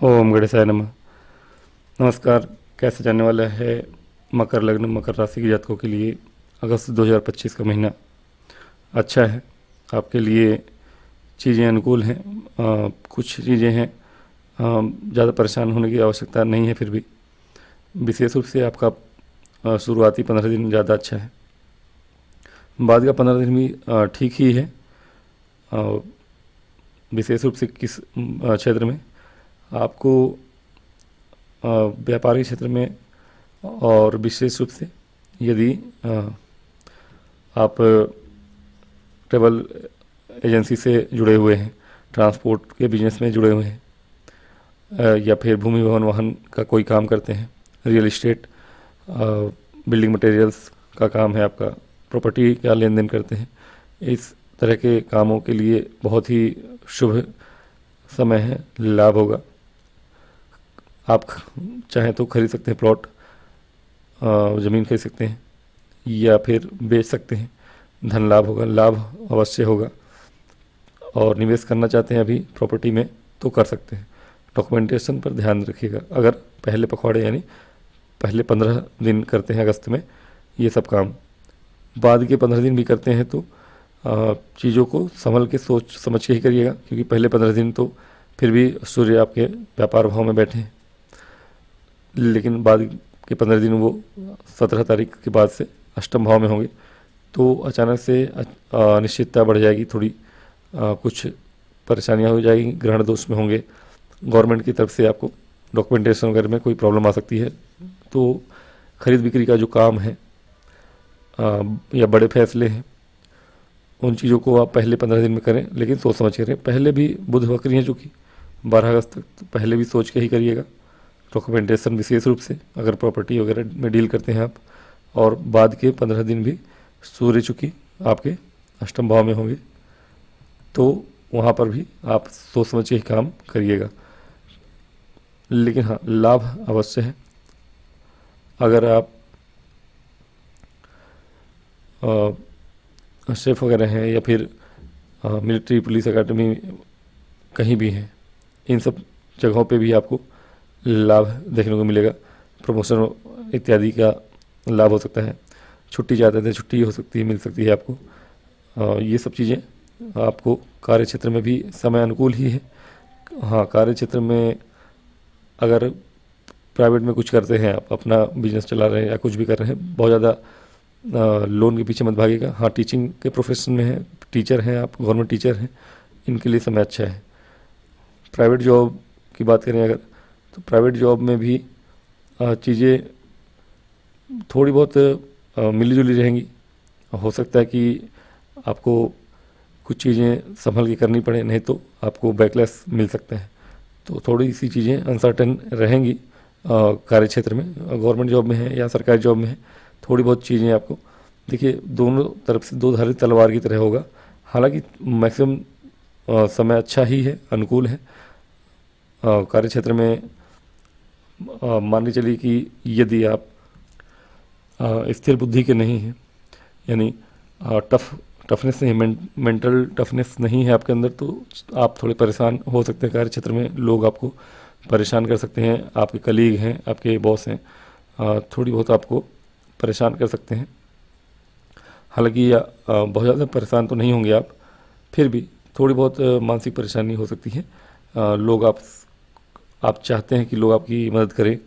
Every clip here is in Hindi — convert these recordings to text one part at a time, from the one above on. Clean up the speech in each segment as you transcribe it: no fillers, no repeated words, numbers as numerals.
ओम गणेशाय नमः। नमस्कार। कैसे जाने वाला है मकर लग्न मकर राशि के जातकों के लिए अगस्त 2025 का महीना? अच्छा है, आपके लिए चीज़ें अनुकूल हैं। कुछ चीज़ें हैं, ज़्यादा परेशान होने की आवश्यकता नहीं है। फिर भी विशेष रूप से आपका शुरुआती 15 दिन ज़्यादा अच्छा है। बाद का 15 दिन भी ठीक ही है। अ, विशेष रूप से किस क्षेत्र में आपको व्यापारिक क्षेत्र में, और विशेष रूप से यदि आप ट्रेवल एजेंसी से जुड़े हुए हैं, ट्रांसपोर्ट के बिजनेस में जुड़े हुए हैं, या फिर भूमि भवन वाहन का कोई काम करते हैं, रियल इस्टेट, बिल्डिंग मटेरियल्स का काम है आपका, प्रॉपर्टी का लेन देन करते हैं, इस तरह के कामों के लिए बहुत ही शुभ समय है, लाभ होगा। आप चाहें तो खरीद सकते हैं प्लॉट, ज़मीन खरीद सकते हैं या फिर बेच सकते हैं, धन लाभ होगा, लाभ अवश्य होगा। और निवेश करना चाहते हैं अभी प्रॉपर्टी में तो कर सकते हैं। डॉक्यूमेंटेशन पर ध्यान रखिएगा। अगर पहले पखवाड़े यानी पहले 15 दिन करते हैं अगस्त में ये सब काम, बाद के 15 दिन भी करते हैं तो चीज़ों को संभल के सोच समझ के ही करिएगा, क्योंकि पहले 15 दिन तो फिर भी सूर्य आपके व्यापार भाव में बैठे हैं, लेकिन बाद के 15 दिन वो 17 तारीख के बाद से अष्टम भाव में होंगे, तो अचानक से अनिश्चितता बढ़ जाएगी थोड़ी, कुछ परेशानियाँ हो जाएगी, ग्रहण दोष में होंगे, गवर्नमेंट की तरफ से आपको डॉक्यूमेंटेशन वगैरह में कोई प्रॉब्लम आ सकती है। तो खरीद बिक्री का जो काम है या बड़े फैसले हैं, उन चीज़ों को आप पहले 15 दिन में करें, लेकिन सोच समझ के करें। पहले भी बुध वक्री हैं चूँकि 12 अगस्त तक, तो पहले भी सोच के ही करिएगा डॉक्यूमेंटेशन, विशेष रूप से अगर प्रॉपर्टी वगैरह में डील करते हैं आप। और बाद के 15 दिन भी सूर्य चूँकि आपके अष्टम भाव में होंगे, तो वहाँ पर भी आप सोच समझ के ही काम करिएगा। लेकिन हाँ, लाभ अवश्य है। अगर आप शेफ वगैरह हैं या फिर मिलिट्री पुलिस एकेडमी कहीं भी हैं, इन सब जगहों पे भी आपको लाभ देखने को मिलेगा। प्रमोशन इत्यादि का लाभ हो सकता है। छुट्टी चाहते थे, छुट्टी हो सकती है, मिल सकती है आपको। ये सब चीज़ें आपको कार्य क्षेत्र में भी समय अनुकूल ही है। हाँ, कार्य क्षेत्र में अगर प्राइवेट में कुछ करते हैं, आप अपना बिजनेस चला रहे हैं या कुछ भी कर रहे हैं, बहुत ज़्यादा लोन के पीछे मत भागिएगा। हाँ, टीचिंग के प्रोफेशन में है, टीचर हैं आप, गवर्नमेंट टीचर हैं, इनके लिए समय अच्छा है। प्राइवेट जॉब की बात करें अगर, तो प्राइवेट जॉब में भी चीज़ें थोड़ी बहुत मिली जुली रहेंगी। हो सकता है कि आपको कुछ चीज़ें संभल के करनी पड़े, नहीं तो आपको बैकलैश मिल सकता है। तो थोड़ी सी चीज़ें अनसर्टेन रहेंगी कार्य क्षेत्र में, गवर्नमेंट जॉब में है या सरकारी जॉब में है। थोड़ी बहुत चीज़ें आपको, देखिए, दोनों तरफ से दो धारी तलवार की तरह होगा। हालांकि मैक्सिमम समय अच्छा ही है, अनुकूल है कार्य क्षेत्र में। मान के चलिए कि यदि आप स्थिर बुद्धि के नहीं हैं, यानी टफनेस नहीं, मेंटल टफनेस नहीं है आपके अंदर, तो आप थोड़े परेशान हो सकते हैं। कार्य क्षेत्र में लोग आपको परेशान कर सकते हैं, आपके कलीग हैं, आपके बॉस हैं, थोड़ी बहुत आपको परेशान कर सकते हैं। हालांकि बहुत ज़्यादा परेशान तो नहीं होंगे आप, फिर भी थोड़ी बहुत मानसिक परेशानी हो सकती है। लोग आप चाहते हैं कि लोग आपकी मदद करें,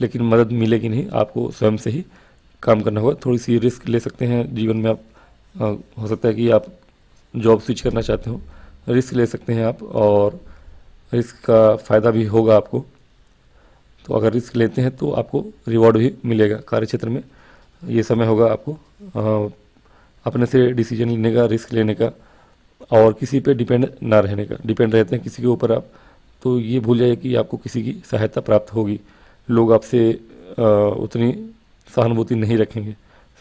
लेकिन मदद मिलेगी नहीं, आपको स्वयं से ही काम करना होगा। थोड़ी सी रिस्क ले सकते हैं जीवन में आप। हो सकता है कि आप जॉब स्विच करना चाहते हो, रिस्क ले सकते हैं आप, और रिस्क का फ़ायदा भी होगा आपको। तो अगर रिस्क लेते हैं तो आपको रिवॉर्ड भी मिलेगा। कार्य क्षेत्र में ये समय होगा आपको अपने से डिसीजन लेने का, रिस्क लेने का, और किसी पे डिपेंड ना रहने का। डिपेंड रहते हैं किसी के ऊपर आप, तो ये भूल जाइए कि आपको किसी की सहायता प्राप्त होगी। लोग आपसे उतनी सहानुभूति नहीं रखेंगे।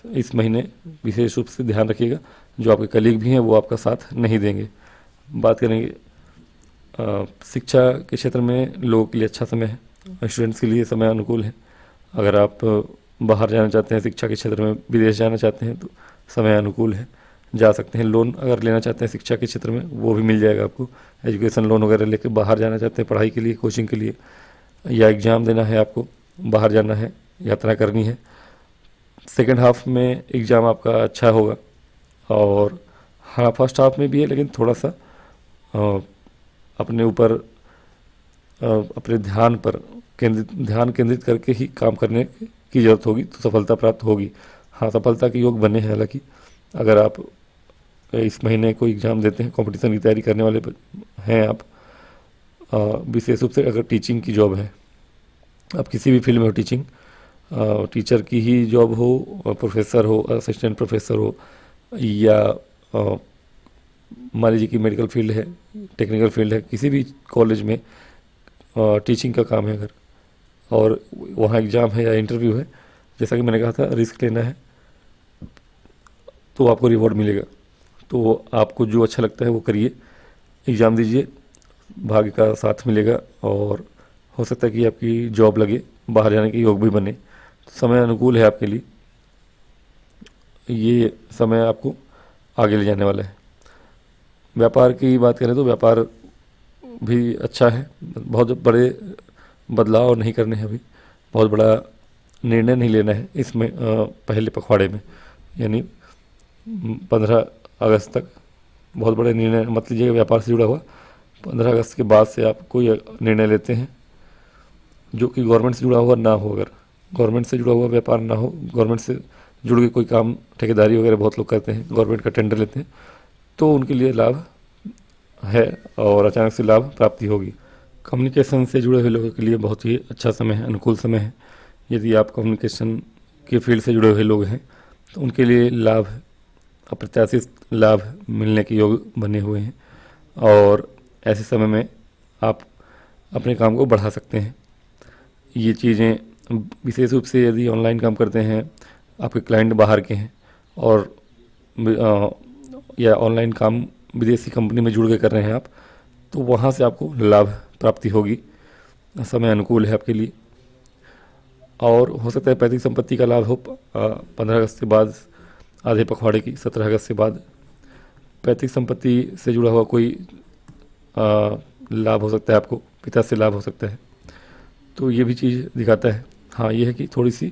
इस महीने विशेष रूप से ध्यान रखिएगा, जो आपके कलीग भी हैं वो आपका साथ नहीं देंगे। बात करेंगे शिक्षा के क्षेत्र में, लोगों के लिए अच्छा समय है, स्टूडेंट्स के लिए समय अनुकूल है। अगर आप बाहर जाना चाहते हैं शिक्षा के क्षेत्र में, विदेश जाना चाहते हैं, तो समय अनुकूल है। जा सकते हैं। लोन अगर लेना चाहते हैं शिक्षा के क्षेत्र में वो भी मिल जाएगा आपको। एजुकेशन लोन वगैरह लेके बाहर जाना चाहते हैं पढ़ाई के लिए, कोचिंग के लिए, या एग्ज़ाम देना है आपको, बाहर जाना है, यात्रा करनी है, सेकेंड हाफ में एग्ज़ाम आपका अच्छा होगा। और हाँ, फर्स्ट हाफ में भी है लेकिन थोड़ा सा अपने ऊपर अपने ध्यान केंद्रित करके ही काम करने की ज़रूरत होगी तो सफलता प्राप्त होगी। हाँ, सफलता के योग बने हैं। हालांकि अगर आप इस महीने कोई एग्ज़ाम देते हैं, कंपटीशन की तैयारी करने वाले हैं आप, विशेष रूप से अगर टीचिंग की जॉब है, आप किसी भी फील्ड में हो, टीचर की ही जॉब हो, प्रोफेसर हो, असिस्टेंट प्रोफेसर हो, या मान लीजिए कि मेडिकल फील्ड है, टेक्निकल फील्ड है, किसी भी कॉलेज में टीचिंग का काम है अगर, और वहाँ एग्ज़ाम है या इंटरव्यू है, जैसा कि मैंने कहा था रिस्क लेना है तो आपको रिवॉर्ड मिलेगा। तो आपको जो अच्छा लगता है वो करिए, एग्ज़ाम दीजिए, भाग्य का साथ मिलेगा और हो सकता है कि आपकी जॉब लगे, बाहर जाने के योग भी बने। तो समय अनुकूल है आपके लिए, ये समय आपको आगे ले जाने वाला है। व्यापार की बात करें तो व्यापार भी अच्छा है, बहुत बड़े बदलाव नहीं करने हैं अभी, बहुत बड़ा निर्णय नहीं लेना है इसमें पहले पखवाड़े में, यानी 15 अगस्त तक बहुत बड़े निर्णय मत लीजिएगा व्यापार से जुड़ा हुआ। 15 अगस्त के बाद से आप कोई निर्णय लेते हैं जो कि गवर्नमेंट से जुड़ा हुआ ना हो, अगर गवर्नमेंट से जुड़ा हुआ व्यापार ना हो, गवर्नमेंट से जुड़ के कोई काम, ठेकेदारी वगैरह बहुत लोग करते हैं, गवर्नमेंट का टेंडर लेते हैं, तो उनके लिए लाभ है और अचानक से लाभ प्राप्ति होगी। कम्युनिकेशन से जुड़े हुए लोगों के लिए बहुत ही अच्छा समय है, अनुकूल समय है। यदि आप कम्युनिकेशन के फील्ड से जुड़े हुए लोग हैं तो उनके लिए लाभ, अप्रत्याशित लाभ मिलने के योग बने हुए हैं और ऐसे समय में आप अपने काम को बढ़ा सकते हैं। ये चीज़ें विशेष रूप से यदि ऑनलाइन काम करते हैं, आपके क्लाइंट बाहर के हैं और या ऑनलाइन काम विदेशी कंपनी में जुड़ के कर रहे हैं आप, तो वहाँ से आपको लाभ प्राप्ति होगी, समय अनुकूल है आपके लिए। और हो सकता है पैतृक संपत्ति का लाभ हो 15 अगस्त के बाद, आधे पखवाड़े की 17 अगस्त के बाद पैतृक संपत्ति से जुड़ा हुआ कोई लाभ हो सकता है आपको, पिता से लाभ हो सकता है, तो ये भी चीज़ दिखाता है। हाँ, ये है कि थोड़ी सी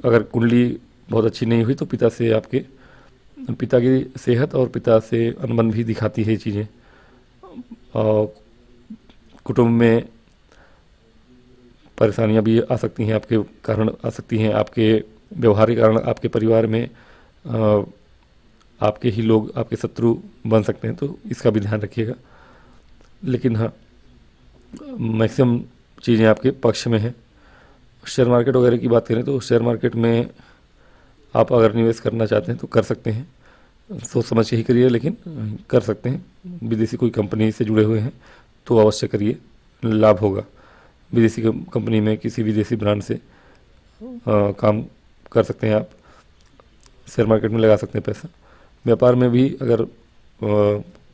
अगर कुंडली बहुत अच्छी नहीं हुई तो पिता से आपके पिता की सेहत और पिता से अनबन भी दिखाती है ये चीज़ें। कुटुंब में परेशानियां भी आ सकती हैं, आपके कारण आ सकती हैं, आपके व्यवहार के कारण आपके परिवार में आपके ही लोग आपके शत्रु बन सकते हैं, तो इसका भी ध्यान रखिएगा। लेकिन हाँ, मैक्सिमम चीज़ें आपके पक्ष में हैं। शेयर मार्केट वगैरह की बात करें तो शेयर मार्केट में आप अगर निवेश करना चाहते हैं तो कर सकते हैं, सोच समझ के ही करिए, लेकिन कर सकते हैं। विदेशी कोई कंपनी से जुड़े हुए हैं तो अवश्य करिए, लाभ होगा। विदेशी कंपनी में किसी विदेशी ब्रांड से काम कर सकते हैं आप, शेयर मार्केट में लगा सकते हैं पैसा। व्यापार में भी अगर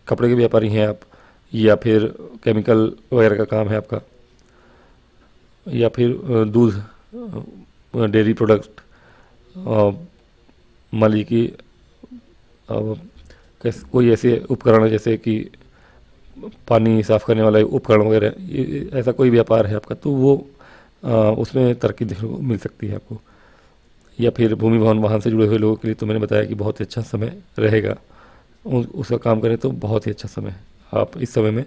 कपड़े के व्यापारी हैं आप, या फिर केमिकल वगैरह का काम है आपका, या फिर दूध, डेयरी प्रोडक्ट, मान लीजिए कि कोई ऐसे उपकरण जैसे कि पानी साफ़ करने वाला उपकरण वगैरह, ऐसा कोई व्यापार है आपका, तो वो उसमें तरक्की देखने को मिल सकती है आपको। या फिर भूमि भवन वाहन से जुड़े हुए लोगों के लिए तो मैंने बताया कि बहुत ही अच्छा समय रहेगा, उसका काम करें तो बहुत ही अच्छा समय है। आप इस समय में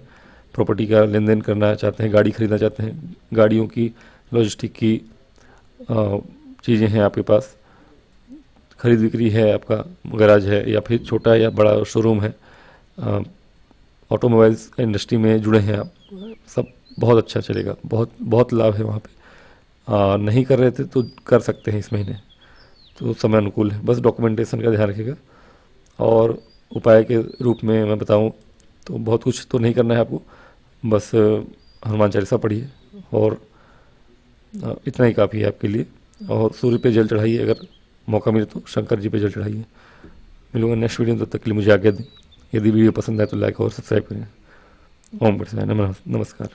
प्रॉपर्टी का लेन देन करना चाहते हैं, गाड़ी खरीदना चाहते हैं, गाड़ियों की लॉजिस्टिक की चीज़ें हैं आपके पास, खरीद बिक्री है, आपका गैराज है या फिर छोटा या बड़ा शोरूम है, ऑटोमोबाइल्स इंडस्ट्री में जुड़े हैं आप, सब बहुत अच्छा चलेगा, बहुत बहुत लाभ है वहाँ पे। नहीं कर रहे थे तो कर सकते हैं इस महीने, तो समय अनुकूल है। बस डॉक्यूमेंटेशन का ध्यान रखिएगा। और उपाय के रूप में मैं बताऊं तो बहुत कुछ तो नहीं करना है आपको, बस हनुमान चालीसा पढ़िए और इतना ही काफ़ी है आपके लिए। और सूर्य पे जल चढ़ाइए, अगर मौका मिले तो शंकर जी पे जल चढ़ाइए। मिलूंगा नेक्स्ट वीडियो, तब तक के लिए मुझे आज्ञा दें। यदि वीडियो पसंद आए तो लाइक और सब्सक्राइब करें। ओम नमः, नमस्कार।